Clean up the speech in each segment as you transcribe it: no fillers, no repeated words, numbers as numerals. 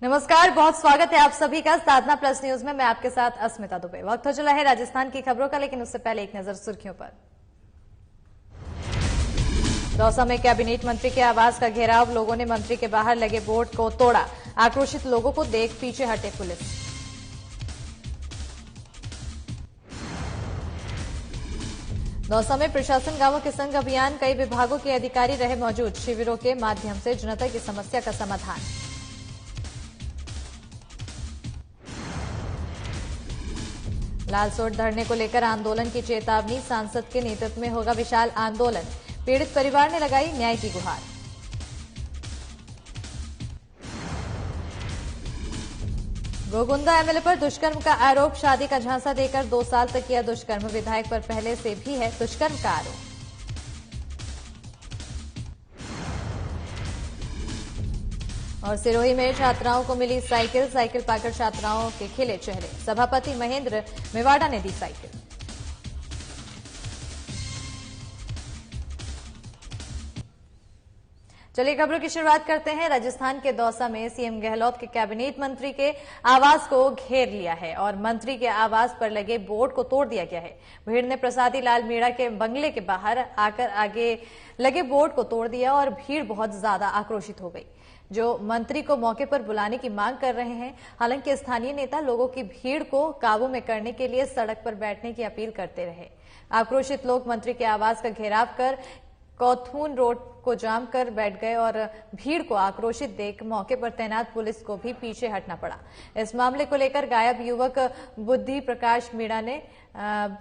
नमस्कार, बहुत स्वागत है आप सभी का साधना प्लस न्यूज में। मैं आपके साथ अस्मिता दुबे। वक्त हो चला है राजस्थान की खबरों का, लेकिन उससे पहले एक नजर सुर्खियों पर। दौसा में कैबिनेट मंत्री के आवास का घेराव, लोगों ने मंत्री के बाहर लगे बोर्ड को तोड़ा। आक्रोशित लोगों को देख पीछे हटे पुलिस। दौसा में प्रशासन गांवों के संग अभियान, कई विभागों के अधिकारी रहे मौजूद। शिविरों के माध्यम से जनता की समस्या का समाधान। लालसोट धरने को लेकर आंदोलन की चेतावनी, सांसद के नेतृत्व में होगा विशाल आंदोलन। पीड़ित परिवार ने लगाई न्याय की गुहार। गोगुंदा एमएलए पर दुष्कर्म का आरोप, शादी का झांसा देकर 2 साल तक किया दुष्कर्म। विधायक पर पहले से भी है दुष्कर्म का आरोप। और सिरोही में छात्राओं को मिली साइकिल, साइकिल पाकर छात्राओं के खिले चेहरे। सभापति महेंद्र मेवाड़ा ने दी साइकिल। चलिए खबरों की शुरुआत करते हैं। राजस्थान के दौसा में सीएम गहलोत के कैबिनेट मंत्री के आवास को घेर लिया है और मंत्री के आवास पर लगे बोर्ड को तोड़ दिया गया है। भीड़ ने प्रसादी लाल मीणा के बंगले के बाहर आकर आगे लगे बोर्ड को तोड़ दिया और भीड़ बहुत ज्यादा आक्रोशित हो गई, जो मंत्री को मौके पर बुलाने की मांग कर रहे हैं। हालांकि स्थानीय नेता लोगों की भीड़ को काबू में करने के लिए सड़क पर बैठने की अपील करते रहे। आक्रोशित लोग मंत्री के आवास का घेराव कर कौथून रोड को जाम कर बैठ गए और भीड़ को आक्रोशित देख मौके पर तैनात पुलिस को भी पीछे हटना पड़ा। इस मामले को लेकर गायब युवक बुद्धि प्रकाश मीणा ने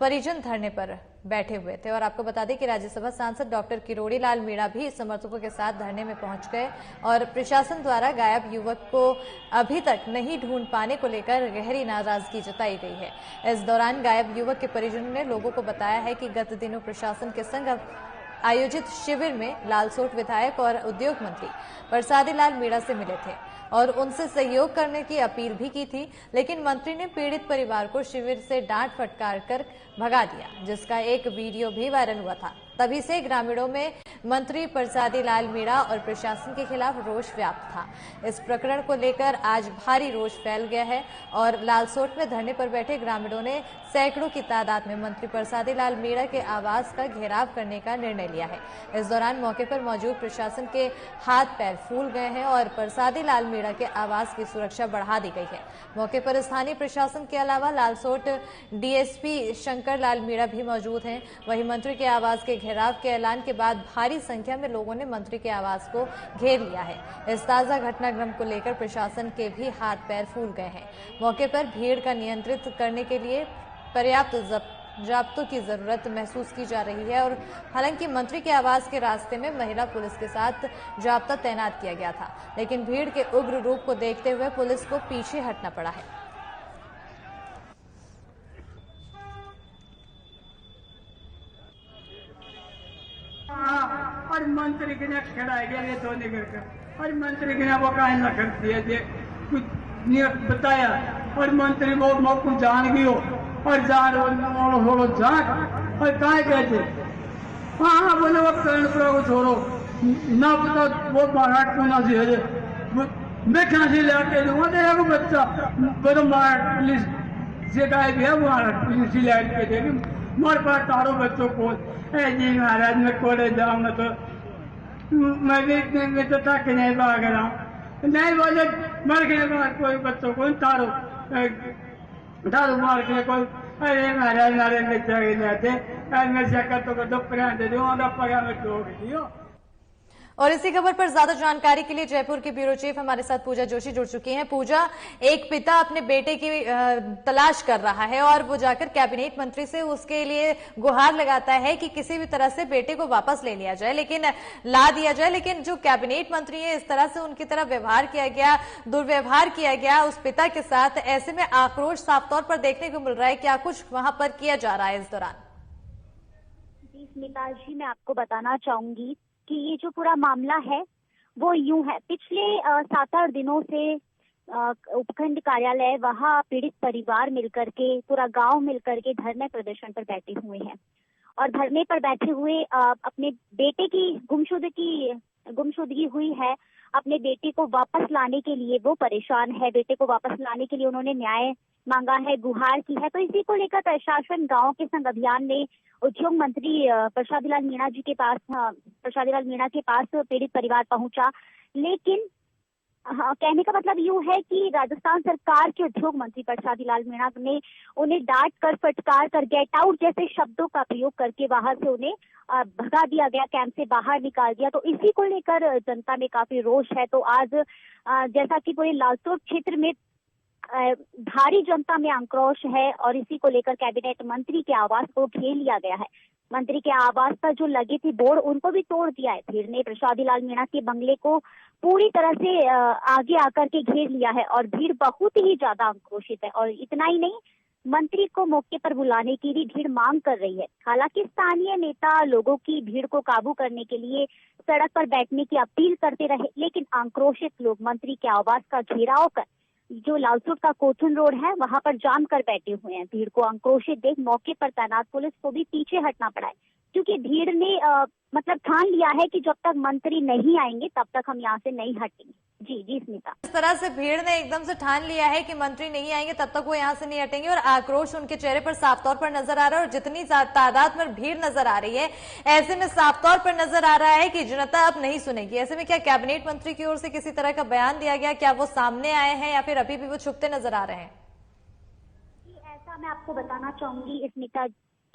परिजन धरने पर बैठे हुए थे। और आपको बता दें कि राज्यसभा सांसद डॉक्टर किरोड़ी लाल मीणा भी समर्थकों के साथ धरने में पहुंच गए और प्रशासन द्वारा गायब युवक को अभी तक नहीं ढूंढ पाने को लेकर गहरी नाराजगी जताई गई है। इस दौरान गायब युवक के परिजनों ने लोगों को बताया है कि गत दिनों प्रशासन के संग आयोजित शिविर में लालसोट विधायक और उद्योग मंत्री प्रसादी लाल मीणा से मिले थे और उनसे सहयोग करने की अपील भी की थी, लेकिन मंत्री ने पीड़ित परिवार को शिविर से डांट फटकार कर भगा दिया, जिसका एक वीडियो भी वायरल हुआ था। तभी से ग्रामीणों में मंत्री प्रसादी लाल मीणा और प्रशासन के खिलाफ रोष व्याप्त था। इस प्रकरण को लेकर आज भारी रोष फैल गया है और लालसोट में धरने पर बैठे ग्रामीणों ने सैकड़ों की तादाद में मंत्री प्रसादी लाल मीणा के आवास का घेराव करने का निर्णय लिया है। इस दौरान मौके पर मौजूद प्रशासन के हाथ पैर फूल गए हैं और प्रसादी लाल मीणा के आवास की सुरक्षा बढ़ा दी गई है। मौके पर स्थानीय प्रशासन के अलावा लालसोट डीएसपी शंकर लाल मीणा भी मौजूद हैं। वहीं मंत्री के आवास के घेराव के ऐलान के बाद भारी संख्या में लोगों ने मंत्री के आवास को घेर लिया है। इस ताजा घटनाक्रम को लेकर प्रशासन के भी हाथ पैर फूल गए हैं। मौके पर भीड़ का नियंत्रित करने के लिए पर्याप्त जाब्तों की जरूरत महसूस की जा रही है और हालांकि मंत्री के आवास के रास्ते में महिला पुलिस के साथ जाब्ता तैनात किया गया था, लेकिन भीड़ के उग्र रूप को देखते हुए पुलिस को पीछे हटना पड़ा है। और मंत्री के खड़ा गया तो और मंत्री के वो कहा न कर दिए कुछ नियत बताया और मंत्री वो मौको जान गयो और जान थोड़ो झाँक और काय कहते हाँ बोले वो करण को छोड़ो ना पता वो महाराज को ना से मैं कहाँ से लाके दूंगा देखो बच्चा बड़ो महाराज पुलिस से गाय भी है महाराज पुलिस लाइट के देगी मोर पास तारो बच्चों को जी महाराज मैं कॉलेज जाऊंगा तो मैं तो तक नहीं भाग रहा हूँ नहीं बोले मर गए बाद कोई बच्चों को तारो मार के कोई अरे महाराज मारे बच्चा के जाते मैं शक्कर तो दोपहर दे दूंगा पगा में तो दियो। और इसी खबर पर ज्यादा जानकारी के लिए जयपुर की ब्यूरो चीफ हमारे साथ पूजा जोशी जुड़ चुकी हैं। पूजा, एक पिता अपने बेटे की तलाश कर रहा है और वो जाकर कैबिनेट मंत्री से उसके लिए गुहार लगाता है कि किसी भी तरह से बेटे को वापस ले लिया जाए, ला दिया जाए, लेकिन जो कैबिनेट मंत्री है इस तरह से उनकी तरफ व्यवहार किया गया, दुर्व्यवहार किया गया उस पिता के साथ। ऐसे में आक्रोश साफ तौर पर देखने को मिल रहा है। क्या कुछ वहां पर किया जा रहा है इस दौरान? जी स्मिता जी, मैं आपको बताना चाहूंगी कि ये जो पूरा मामला है वो यूं है, पिछले 7-8 दिनों से उपखंड कार्यालय वहाँ पीड़ित परिवार मिलकर के, पूरा गांव मिलकर के धरने प्रदर्शन पर बैठे हुए हैं और धरने पर बैठे हुए अपने बेटे की गुमशुदगी हुई है अपने बेटे को वापस लाने के लिए वो परेशान है। बेटे को वापस लाने के लिए उन्होंने न्याय मांगा है, गुहार की है। तो इसी को लेकर प्रशासन गांव के संग अभियान में उद्योग मंत्री प्रसादी लाल मीणा जी के पास प्रसादी लाल मीणा के पास पीड़ित परिवार पहुंचा। लेकिन हाँ, कहने का मतलब यूं है कि राजस्थान सरकार के उद्योग मंत्री प्रसादी लाल मीणा ने उन्हें डांट कर, फटकार कर, गेट आउट जैसे शब्दों का प्रयोग करके वहां से उन्हें भगा दिया गया, कैंप से बाहर निकाल दिया। तो इसी को लेकर जनता में काफी रोष है। तो आज जैसा कि पूरे लालसोट क्षेत्र में भारी जनता में आक्रोश है और इसी को लेकर कैबिनेट मंत्री के आवास को घेर लिया गया है। मंत्री के आवास पर जो लगी थी बोर्ड, उनको भी तोड़ दिया है। भीड़ ने प्रसादी लाल मीणा के बंगले को पूरी तरह से आगे आकर के घेर लिया है और भीड़ बहुत ही ज्यादा आक्रोशित है। और इतना ही नहीं, मंत्री को मौके पर बुलाने की भी भीड़ मांग कर रही है। हालांकि स्थानीय नेता लोगों की भीड़ को काबू करने के लिए सड़क पर बैठने की अपील करते रहे, लेकिन आक्रोशित लोग मंत्री के आवास का घेराव कर जो लालसोट का कोथुन रोड है वहां पर जाम कर बैठे हुए हैं। भीड़ को आक्रोशित देख मौके पर तैनात पुलिस को भी पीछे हटना पड़ा है, क्योंकि भीड़ ने मतलब ठान लिया है कि जब तक मंत्री नहीं आएंगे तब तक हम यहाँ से नहीं हटेंगे। जी स्मिता, इस तरह से भीड़ ने एकदम से ठान लिया है कि मंत्री नहीं आएंगे तब तक वो यहाँ से नहीं हटेंगे और आक्रोश उनके चेहरे पर साफ तौर पर नजर आ रहा है। और जितनी तादाद में भीड़ नजर आ रही है, ऐसे में साफ तौर पर नजर आ रहा है कि जनता अब नहीं सुनेगी। ऐसे में क्या कैबिनेट मंत्री की ओर से किसी तरह का बयान दिया गया? क्या वो सामने आए हैं या फिर अभी भी वो छुपते नजर आ रहे हैं? ऐसा मैं आपको बताना चाहूंगी स्मिता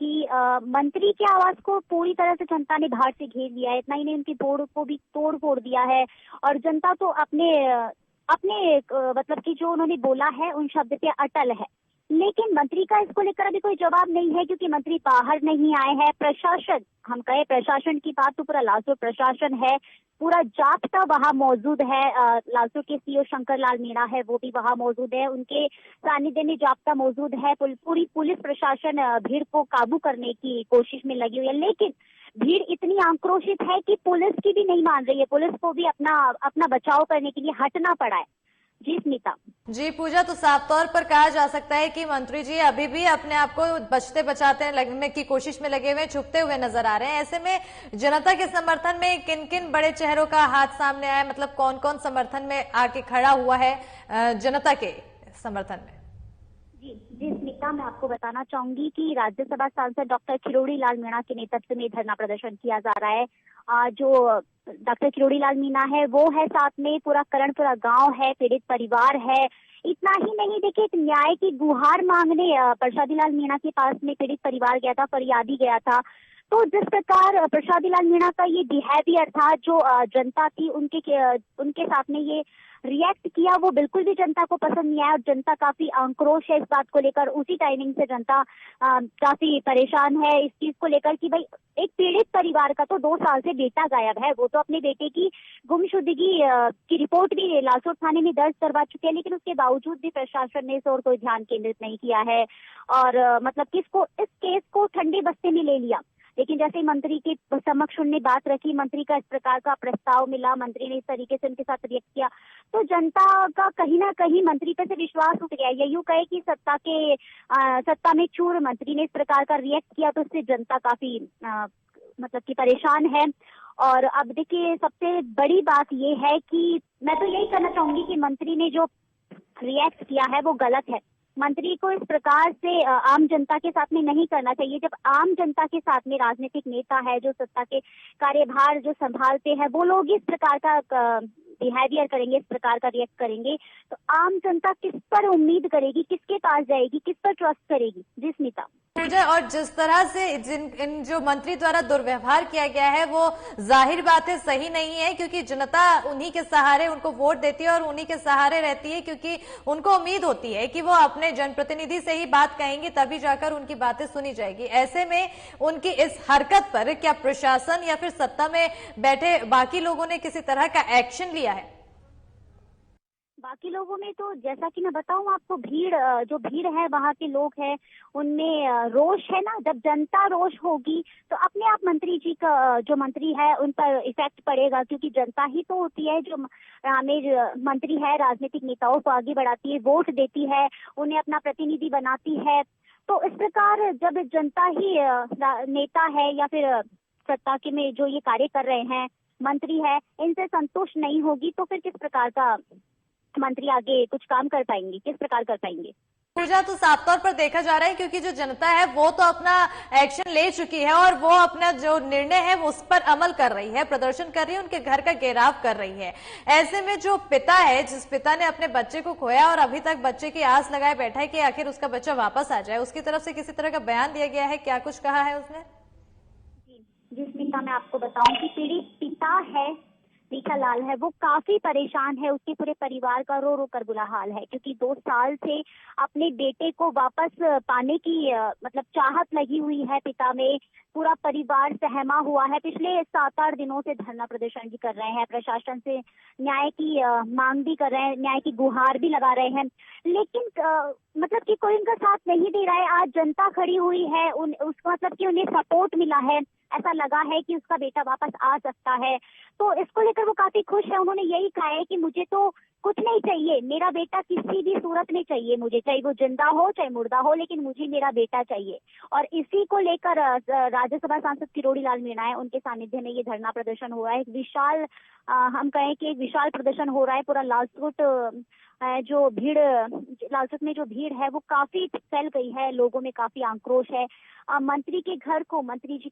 कि मंत्री के आवास को पूरी तरह से जनता ने बाहर से घेर लिया है। इतना ही नहीं, उनकी बोर्ड को भी तोड़ फोड़ दिया है और जनता तो अपने मतलब कि जो उन्होंने बोला है उन शब्द पे अटल है। लेकिन मंत्री का इसको लेकर अभी कोई जवाब नहीं है, क्योंकि मंत्री बाहर नहीं आए हैं। प्रशासन, हम कहे प्रशासन की बात तो पूरा लालसोट प्रशासन है, पूरा जाप्ता वहां मौजूद है। लालसोट के सीओ शंकर लाल मीणा है, वो भी वहां मौजूद है। उनके सानिध्य में जाप्ता मौजूद है। पूरी पुलिस प्रशासन भीड़ को काबू करने की कोशिश में लगी हुई है, लेकिन भीड़ इतनी आक्रोशित है कि पुलिस की भी नहीं मान रही है। पुलिस को भी अपना बचाव करने के लिए हटना पड़ा है। जी स्मिता। जी पूजा, तो साफ तौर पर कहा जा सकता है कि मंत्री जी अभी भी अपने आप को बचते बचाते लगने की कोशिश में लगे हुए, छुपते हुए नजर आ रहे हैं। ऐसे में जनता के समर्थन में किन किन बड़े चेहरों का हाथ सामने आया, मतलब कौन कौन समर्थन में आके खड़ा हुआ है जनता के समर्थन में? जी स्मिता, मैं आपको बताना चाहूंगी कि राज्यसभा सांसद डॉक्टर किरोड़ी लाल मीणा के नेतृत्व में धरना प्रदर्शन किया जा रहा है। जो डॉक्टर किरोड़ी लाल मीणा है वो है, साथ में पूरा करणपुरा गांव है, पीड़ित परिवार है। इतना ही नहीं, देखिए एक न्याय की गुहार मांगने प्रसादी लाल मीणा के पास में पीड़ित परिवार गया था, फरियादी गया था। तो जिस प्रकार प्रसादी लाल मीणा का ये बिहेवियर था, जो जनता थी उनके साथ में ये रिएक्ट किया, वो बिल्कुल भी जनता को पसंद नहीं आया और जनता काफी आक्रोश है इस बात को लेकर। उसी टाइमिंग से जनता काफी परेशान है इस चीज को लेकर कि भाई एक पीड़ित परिवार का तो 2 साल से बेटा गायब है। वो तो अपने बेटे की गुमशुदगी की रिपोर्ट भी लालसोट थाने में दर्ज करवा चुके हैं, लेकिन उसके बावजूद भी प्रशासन ने इस ओर कोई ध्यान केंद्रित नहीं किया है और मतलब कि इस केस को ठंडे बस्ते में ले लिया। लेकिन जैसे मंत्री के समक्ष उन्होंने बात रखी, मंत्री का इस प्रकार का प्रस्ताव मिला, मंत्री ने इस तरीके से उनके साथ रिएक्ट किया, तो जनता का कहीं ना कहीं मंत्री पे से विश्वास उठ गया। ये यूं कहे कि सत्ता में चूर मंत्री ने इस प्रकार का रिएक्ट किया, तो इससे जनता काफी मतलब कि परेशान है। और अब देखिए सबसे बड़ी बात ये है कि मैं तो यही कहना चाहूंगी कि मंत्री ने जो रिएक्ट किया है वो गलत है। मंत्री को इस प्रकार से आम जनता के साथ में नहीं करना चाहिए। जब आम जनता के साथ में राजनीतिक नेता है, जो सत्ता के कार्यभार जो संभालते हैं, वो लोग इस प्रकार का बिहेवियर करेंगे, इस प्रकार का रिएक्ट करेंगे, तो आम जनता किस पर उम्मीद करेगी, किसके पास जाएगी, किस पर ट्रस्ट करेगी? जी स्मिता। पूजा, और जिस तरह से इन जो मंत्री द्वारा दुर्व्यवहार किया गया है वो जाहिर बात है सही नहीं है, क्योंकि जनता उन्हीं के सहारे उनको वोट देती है और उन्हीं के सहारे रहती है, क्योंकि उनको उम्मीद होती है कि वो अपने जनप्रतिनिधि से ही बात कहेंगी तभी जाकर उनकी बातें सुनी जाएगी। ऐसे में उनकी इस हरकत पर क्या प्रशासन या फिर सत्ता में बैठे बाकी लोगों ने किसी तरह का एक्शन लिया है? बाकी लोगों में तो जैसा कि मैं बताऊं आपको, जो भीड़ है वहाँ के लोग हैं उनमें रोष है ना। जब जनता रोष होगी तो अपने आप मंत्री जी का जो मंत्री है उन पर इफेक्ट पड़ेगा, क्योंकि जनता ही तो होती है जो हमें मंत्री है राजनीतिक नेताओं को आगे बढ़ाती है, वोट देती है, उन्हें अपना प्रतिनिधि बनाती है। तो इस प्रकार जब जनता ही नेता है या फिर सत्ता के में जो ये कार्य कर रहे हैं मंत्री है इनसे संतुष्ट नहीं होगी तो फिर किस प्रकार का मंत्री आगे कुछ काम कर पाएंगे, किस प्रकार कर पाएंगे? पूजा, तो साफ तौर पर देखा जा रहा है क्योंकि जो जनता है वो तो अपना एक्शन ले चुकी है और वो अपना जो निर्णय है वो उस पर अमल कर रही है, प्रदर्शन कर रही है, उनके घर का घेराव कर रही है। ऐसे में जो पिता है, जिस पिता ने अपने बच्चे को खोया और अभी तक बच्चे की आस लगाए बैठा है कि आखिर उसका बच्चा वापस आ जाए, उसकी तरफ से किसी तरह का बयान दिया गया है? क्या कुछ कहा है उसने? जिस पिता मैं आपको बताऊं कि पीड़ित पिता है मीठा लाल है, वो काफी परेशान है। उसके पूरे परिवार का रो रो कर बुरा हाल है क्योंकि 2 साल से अपने बेटे को वापस पाने की मतलब चाहत लगी हुई है पिता में। पूरा परिवार सहमा हुआ है। पिछले 7-8 दिनों से धरना प्रदर्शन भी कर रहे हैं, प्रशासन से न्याय की मांग भी कर रहे हैं, न्याय की गुहार भी लगा रहे हैं, लेकिन मतलब कि कोई उनका साथ नहीं दे रहा है। आज जनता खड़ी हुई है, उसका मतलब कि उन्हें सपोर्ट मिला है, ऐसा लगा है कि उसका बेटा वापस आ सकता है, तो इसको लेकर वो काफी खुश है। उन्होंने यही कहा है कि मुझे तो कुछ नहीं चाहिए, मेरा बेटा किसी भी सूरत में चाहिए मुझे, चाहे वो जिंदा हो चाहे मुर्दा हो, लेकिन मुझे मेरा बेटा चाहिए। और इसी को लेकर राज्यसभा सांसद किरोड़ी लाल मीणा है, उनके सानिध्य में ये धरना प्रदर्शन हो रहा है। एक विशाल हम कहें कि एक विशाल प्रदर्शन हो रहा है। पूरा लालसूट जो भीड़, लालसूट में जो भीड़ है वो काफी फैल गई है, लोगों में काफी आक्रोश है। मंत्री जी के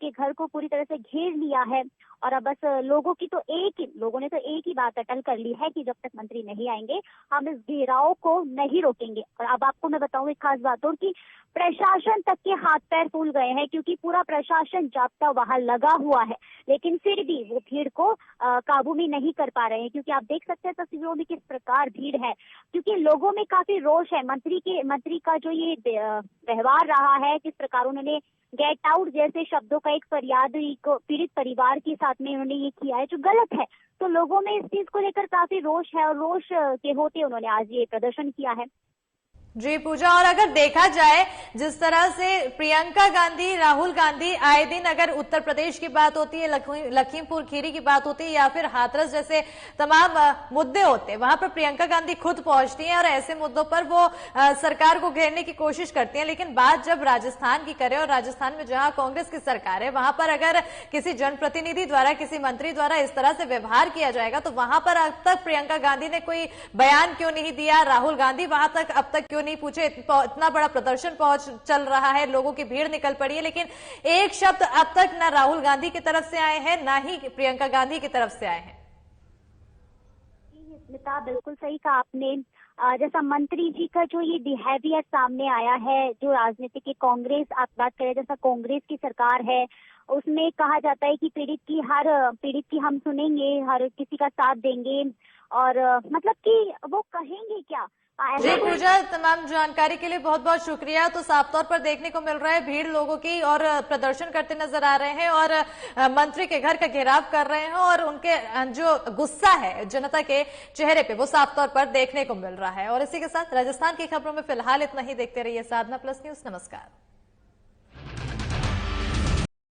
घर को पूरी तरह से घेर लिया है और अब बस लोगों ने तो एक ही बात अटल कर ली है कि जब तक मंत्री नहीं आएंगे हम इस घेराव को नहीं रोकेंगे। और अब आपको मैं बताऊं एक खास बात और कि प्रशासन तक के हाथ पैर फूल गए हैं क्योंकि पूरा प्रशासन जाप्ता वहां लगा हुआ है, लेकिन फिर भी वो भीड़ को काबू में नहीं कर पा रहे हैं क्योंकि आप देख सकते हैं तस्वीरों में किस प्रकार भीड़ है, क्योंकि लोगों में काफी रोष है। मंत्री का जो ये व्यवहार रहा है, किस प्रकार उन्होंने गेट आउट जैसे शब्दों का एक फरियाद को पीड़ित परिवार के साथ में उन्होंने ये किया है जो गलत है, तो लोगों में इस चीज को लेकर काफी रोष है और रोष के होते उन्होंने आज ये प्रदर्शन किया है। जी पूजा, और अगर देखा जाए जिस तरह से प्रियंका गांधी, राहुल गांधी आए दिन अगर उत्तर प्रदेश की बात होती है, लखीमपुर खीरी की बात होती है या फिर हाथरस जैसे तमाम मुद्दे होते हैं, वहां पर प्रियंका गांधी खुद पहुंचती हैं और ऐसे मुद्दों पर वो सरकार को घेरने की कोशिश करती हैं। लेकिन बात जब राजस्थान की करें और राजस्थान में जहां कांग्रेस की सरकार है वहां पर अगर किसी जनप्रतिनिधि द्वारा, किसी मंत्री द्वारा इस तरह से व्यवहार किया जाएगा तो वहां पर अब तक प्रियंका गांधी ने कोई बयान क्यों नहीं दिया, राहुल गांधी वहां तक अब तक क्यों नहीं पूछे? इतना बड़ा प्रदर्शन चल रहा है, लोगों की भीड़ निकल पड़ी है, लेकिन एक शब्द अब तक ना राहुल गांधी की तरफ से आए हैं ना ही प्रियंका गांधी की तरफ से आए हैं। स्मिता, बिल्कुल सही कहा आपने। जैसा मंत्री जी का जो ये बिहेवियर सामने आया है, जो राजनीति की कांग्रेस, आप बात करें जैसा कांग्रेस की सरकार है उसमें कहा जाता है कि पीड़ित की हम सुनेंगे, हर किसी का साथ देंगे, और मतलब कि वो कहेंगे क्या। जी पूजा, तमाम जानकारी के लिए बहुत बहुत शुक्रिया। तो साफ तौर पर देखने को मिल रहा है भीड़ लोगों की और प्रदर्शन करते नजर आ रहे हैं और मंत्री के घर का घेराव कर रहे हैं और उनके जो गुस्सा है जनता के चेहरे पे वो साफ तौर पर देखने को मिल रहा है। और इसी के साथ राजस्थान की खबरों में फिलहाल इतना ही। देखते रहिए साधना प्लस न्यूज। नमस्कार।